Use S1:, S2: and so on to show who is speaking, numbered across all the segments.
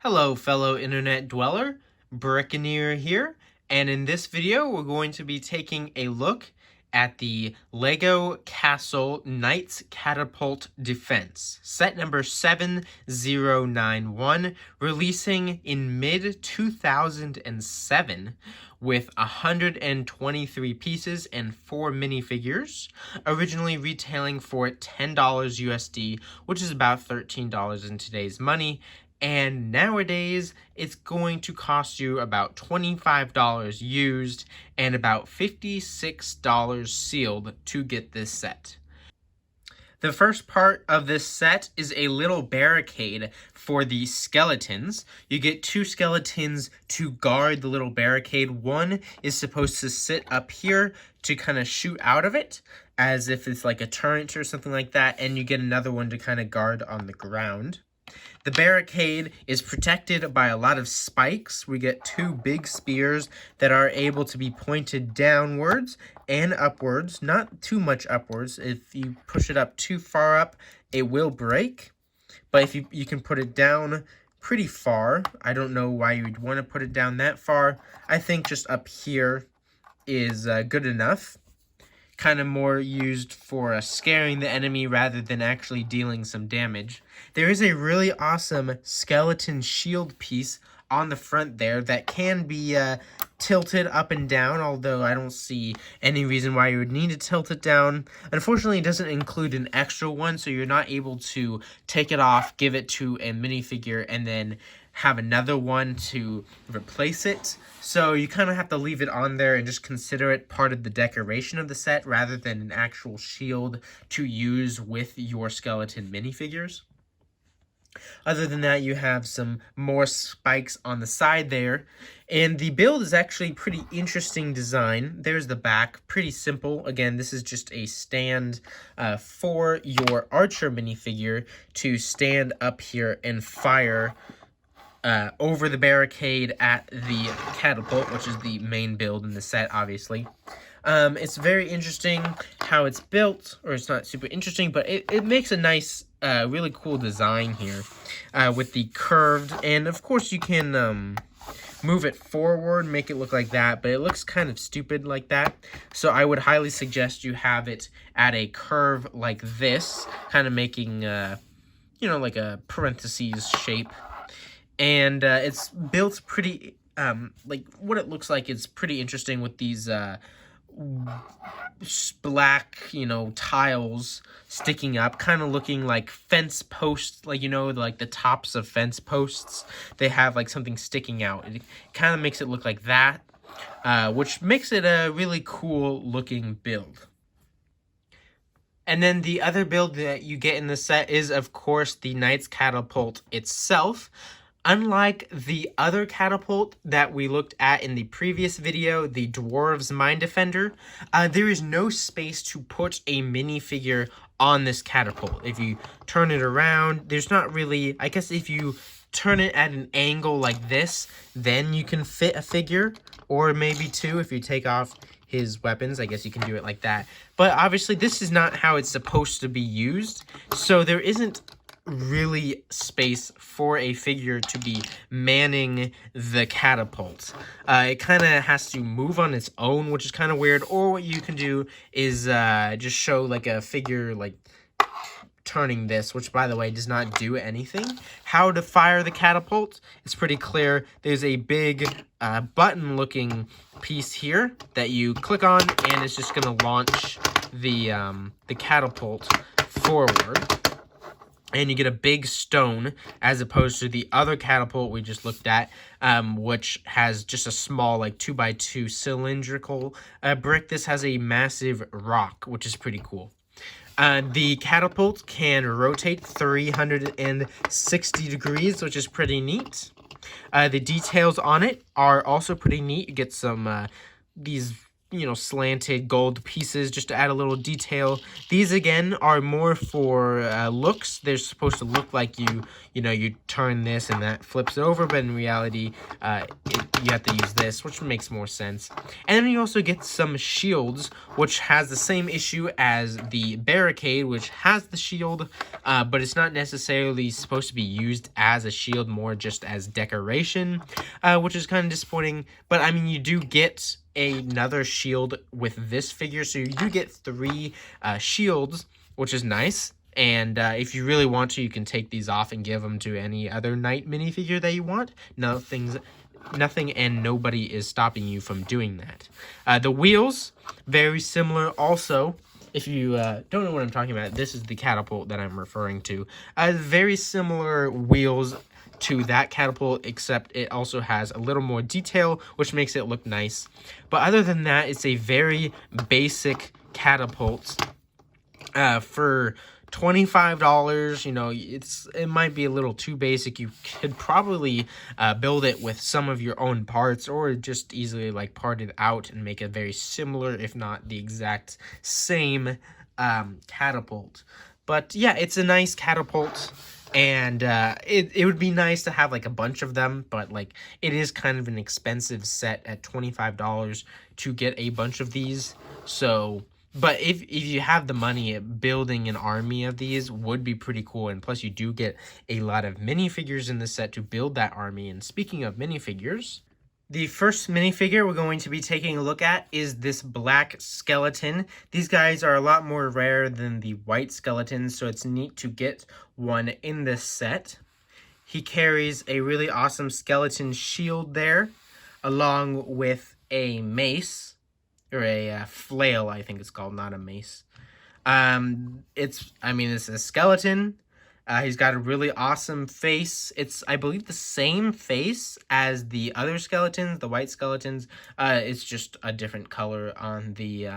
S1: Hello, fellow internet dweller, Brickineer here, and in this video we're going to be taking a look at the LEGO Castle Knights Catapult Defense, set number 7091, releasing in mid-2007 with 123 pieces and 4 minifigures, originally retailing for $10 USD, which is about $13 in today's money. And nowadays, it's going to cost you about $25 used and about $56 sealed to get this set. The first part of this set is a little barricade for the skeletons. You get 2 skeletons to guard the little barricade. One is supposed to sit up here to kind of shoot out of it, as if it's like a turret or something like that, and you get another one to kind of guard on the ground. The barricade is protected by a lot of spikes. We get 2 big spears that are able to be pointed downwards and upwards, not too much upwards. If you push it up too far up, it will break. But if you can put it down pretty far, I don't know why you'd want to put it down that far. I think just up here is good enough. Kind of more used for scaring the enemy rather than actually dealing some damage. There is a really awesome skeleton shield piece on the front there that can be tilted up and down, although I don't see any reason why you would need to tilt it down. Unfortunately, it doesn't include an extra one, so you're not able to take it off, give it to a minifigure, and then have another one to replace it. So you kind of have to leave it on there and just consider it part of the decoration of the set rather than an actual shield to use with your skeleton minifigures. Other than that, you have some more spikes on the side there. And the build is actually pretty interesting design. There's the back, pretty simple. Again, this is just a stand for your archer minifigure to stand up here and fire over the barricade at the catapult, which is the main build in the set, obviously. It's very interesting how it's built, or it's not super interesting, but it makes a nice, really cool design here with the curved, and of course you can move it forward, make it look like that, but it looks kind of stupid like that. So I would highly suggest you have it at a curve like this, kind of making, you know, like a parentheses shape. And it's built pretty, like, what it looks like is pretty interesting with these black, you know, tiles sticking up, kind of looking like fence posts, like, you know, like the tops of fence posts. They have, like, something sticking out. It kind of makes it look like that, which makes it a really cool looking build. And then the other build that you get in the set is, of course, the Knights Catapult itself. Unlike the other catapult that we looked at in the previous video, the Dwarves Mind Defender, there is no space to put a minifigure on this catapult. If you turn it around, there's not really, I guess if you turn it at an angle like this, then you can fit a figure, or maybe 2 if you take off his weapons. I guess you can do it like that. But obviously this is not how it's supposed to be used, so there isn't really space for a figure to be manning the catapult. It kind of has to move on its own, which is kind of weird. Or what you can do is just show like a figure like turning this, which by the way does not do anything. How to fire the catapult? It's pretty clear. There's a big button looking piece here that you click on, and it's just going to launch the catapult forward. And you get a big stone, as opposed to the other catapult we just looked at, which has just a small, like, 2x2 cylindrical brick. This has a massive rock, which is pretty cool. The catapult can rotate 360 degrees, which is pretty neat. The details on it are also pretty neat. You get some, these slanted gold pieces just to add a little detail. These again are more for looks. They're supposed to look like you turn this and that flips over, but in reality you have to use this, which makes more sense. And then you also get some shields, which has the same issue as the barricade, which has the shield, but it's not necessarily supposed to be used as a shield, more just as decoration, which is kind of disappointing. But I mean, you do get another shield with this figure, so you do get 3 shields, which is nice. And if you really want to, you can take these off and give them to any other knight minifigure that you want. Nothing and nobody is stopping you from doing that. The wheels, very similar also. If you don't know what I'm talking about, this is the Catapult that I'm referring to. Very similar wheels to that Catapult, except it also has a little more detail, which makes it look nice. But other than that, it's a very basic Catapult. For $25, it might be a little too basic. You could probably build it with some of your own parts, or just easily like part it out and make it very similar, if not the exact same Catapult. But yeah, it's a nice Catapult. And it would be nice to have like a bunch of them, but like it is kind of an expensive set at $25 to get a bunch of these. So, but if you have the money, building an army of these would be pretty cool. And plus you do get a lot of minifigures in the set to build that army. And speaking of minifigures, the first minifigure we're going to be taking a look at is this black skeleton. These guys are a lot more rare than the white skeletons, so it's neat to get one in this set. He carries a really awesome skeleton shield there, along with a mace, or a flail, I think it's called, not a mace. It's a skeleton. He's got a really awesome face. It's, I believe, the same face as the other skeletons, the white skeletons. It's just a different color on the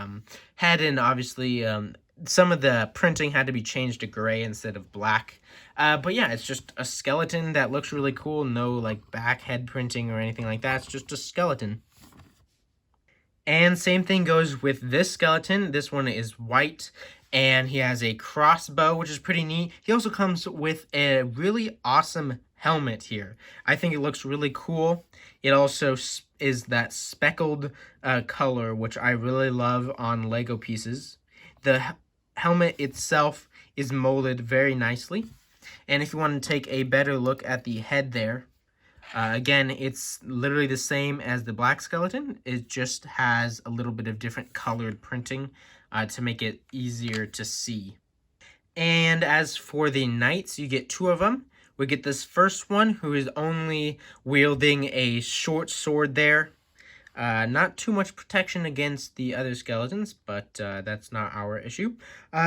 S1: head, and obviously some of the printing had to be changed to gray instead of black. But yeah, it's just a skeleton that looks really cool. No like back head printing or anything like that. It's just a skeleton. And same thing goes with this skeleton. This one is white, and he has a crossbow, which is pretty neat. He also comes with a really awesome helmet here. I think it looks really cool. It also is that speckled color, which I really love on Lego pieces. The helmet itself is molded very nicely. And if you want to take a better look at the head there, again, it's literally the same as the black skeleton. It just has a little bit of different colored printing to make it easier to see. And as for the knights, you get 2 of them. We get this first one, who is only wielding a short sword there. Not too much protection against the other skeletons, but that's not our issue.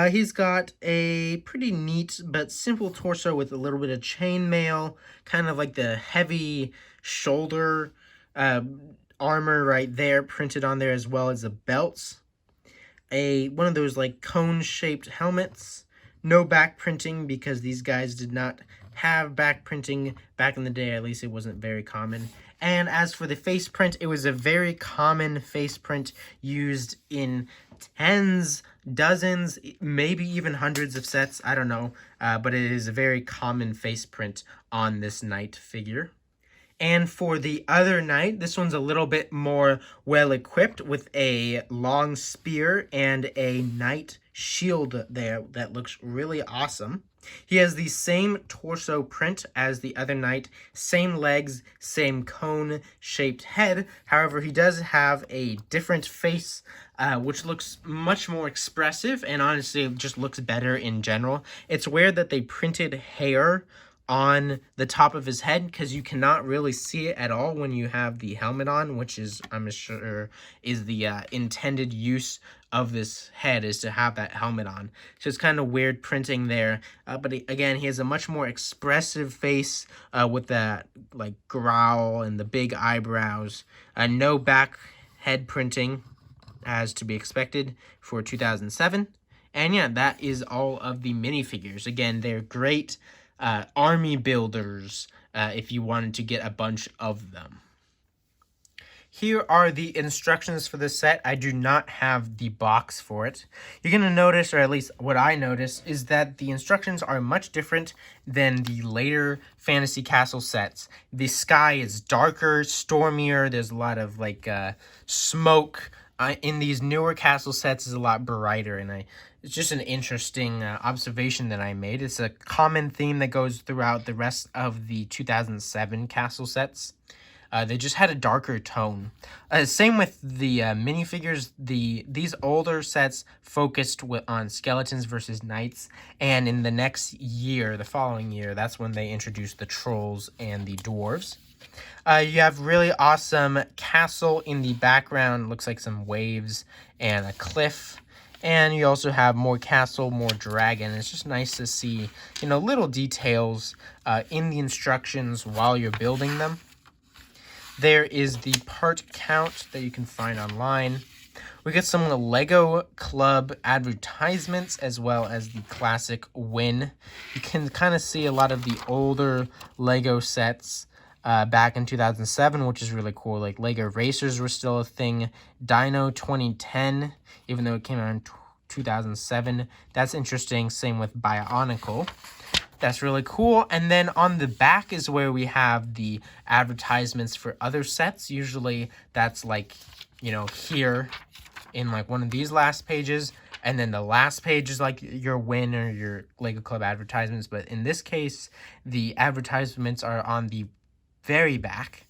S1: He's got a pretty neat but simple torso with a little bit of chainmail, kind of like the heavy shoulder armor right there printed on there, as well as the belts. One of those like cone-shaped helmets. No back printing, because these guys did not have back printing back in the day. At least it wasn't very common. And as for the face print, it was a very common face print used in tens, dozens, maybe even hundreds of sets. I don't know, but it is a very common face print on this knight figure. And for the other knight, this one's a little bit more well equipped with a long spear and a knight shield there that looks really awesome. He has the same torso print as the other knight, same legs, same cone-shaped head. However, he does have a different face, which looks much more expressive, and honestly, it just looks better in general. It's weird that they printed hair on the top of his head, because you cannot really see it at all when you have the helmet on, which is, I'm sure, is the intended use of this head, is to have that helmet on. So it's kind of weird printing there, but again, he has a much more expressive face with that like growl and the big eyebrows. No back head printing, as to be expected for 2007. And yeah, that is all of the minifigures. Again, they're great army builders if you wanted to get a bunch of them. Here are the instructions for the set. I do not have the box for it. You're going to notice, or at least what I noticed, is that the instructions are much different than the later Fantasy Castle sets. The sky is darker, stormier, there's a lot of like smoke. In these newer castle sets is a lot brighter, and it's just an interesting observation that I made. It's a common theme that goes throughout the rest of the 2007 castle sets. They just had a darker tone. Same with the minifigures. These older sets focused on skeletons versus knights, and in the next year, the following year, that's when they introduced the trolls and the dwarves. You have really awesome castle in the background. Looks like some waves and a cliff. And you also have more castle, more dragon. It's just nice to see, little details in the instructions while you're building them. There is the part count that you can find online. We get some Lego Club advertisements as well as the classic win. You can kind of see a lot of the older Lego sets back in 2007, which is really cool. Like Lego Racers were still a thing. Dino 2010, even though it came out in 2007. That's interesting. Same with Bionicle. That's really cool. And then on the back is where we have the advertisements for other sets. Usually that's like, here in like one of these last pages. And then the last page is like your win or your Lego Club advertisements. But in this case, the advertisements are on the very back.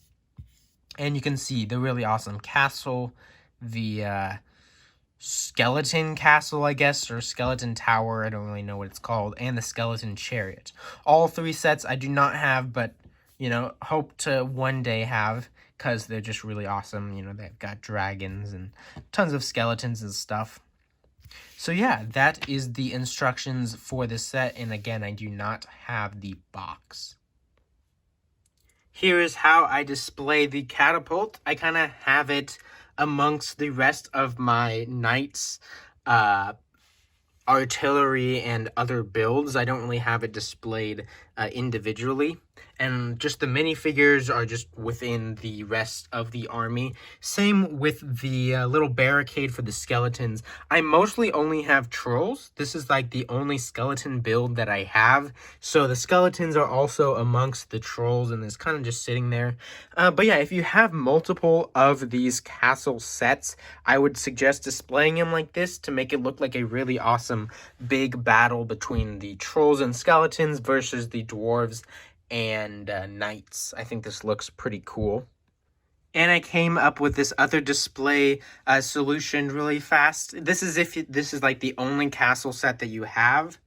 S1: And you can see the really awesome castle, the skeleton castle, I guess, or skeleton tower, I don't really know what it's called, and the skeleton chariot. All three sets I do not have, but hope to one day have, because they're just really awesome. They've got dragons and tons of skeletons and stuff. So yeah, that is the instructions for this set, and again, I do not have the box. Here is how I display the catapult. I kind of have it amongst the rest of my knights, artillery, and other builds. I don't really have it displayed individually. And just the minifigures are just within the rest of the army. Same with the little barricade for the skeletons. I mostly only have trolls. This is like the only skeleton build that I have. So the skeletons are also amongst the trolls, and it's kind of just sitting there. But yeah, if you have multiple of these castle sets, I would suggest displaying them like this to make it look like a really awesome big battle between the trolls and skeletons versus the dwarves and knights. I think this looks pretty cool. And I came up with this other display solution really fast. This is if this is like the only castle set that you have.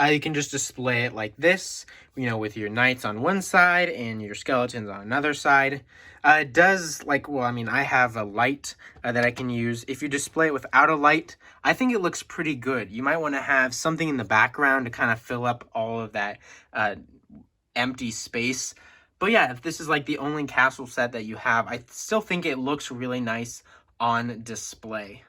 S1: You can just display it like this, with your knights on one side and your skeletons on another side. It does, I have a light that I can use. If you display it without a light, I think it looks pretty good. You might want to have something in the background to kind of fill up all of that empty space. But yeah, if this is like the only castle set that you have, I still think it looks really nice on display.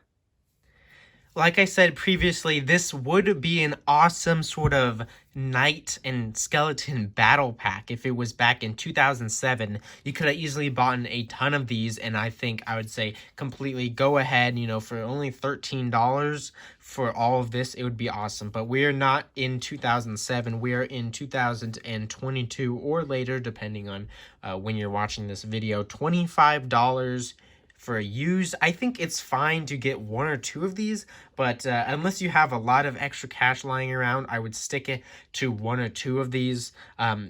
S1: Like I said previously, this would be an awesome sort of knight and skeleton battle pack. If it was back in 2007, you could have easily bought a ton of these, and I think I would say completely go ahead, for only $13 for all of this, it would be awesome. But we're not in 2007, we're in 2022 or later, depending on when you're watching this video. $25 for a used. I think it's fine to get one or two of these, but unless you have a lot of extra cash lying around, I would stick it to one or two of these.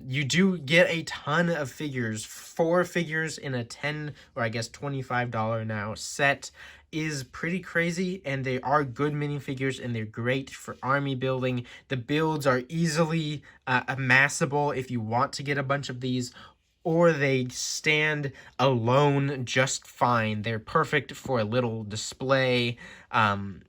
S1: You do get a ton of figures. 4 figures in a $10 or I guess $25 now set is pretty crazy, and they are good minifigures, and they're great for army building. The builds are easily amassable if you want to get a bunch of these, or they stand alone just fine. They're perfect for a little display.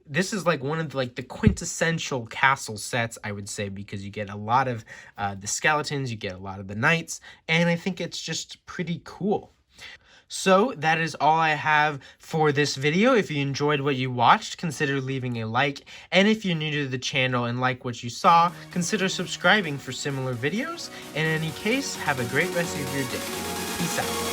S1: This is like one of the quintessential castle sets, I would say, because you get a lot of the skeletons, you get a lot of the knights, and I think it's just pretty cool. So that is all I have for this video. If you enjoyed what you watched, consider leaving a like. And if you're new to the channel and like what you saw, consider subscribing for similar videos. In any case, have a great rest of your day. Peace out.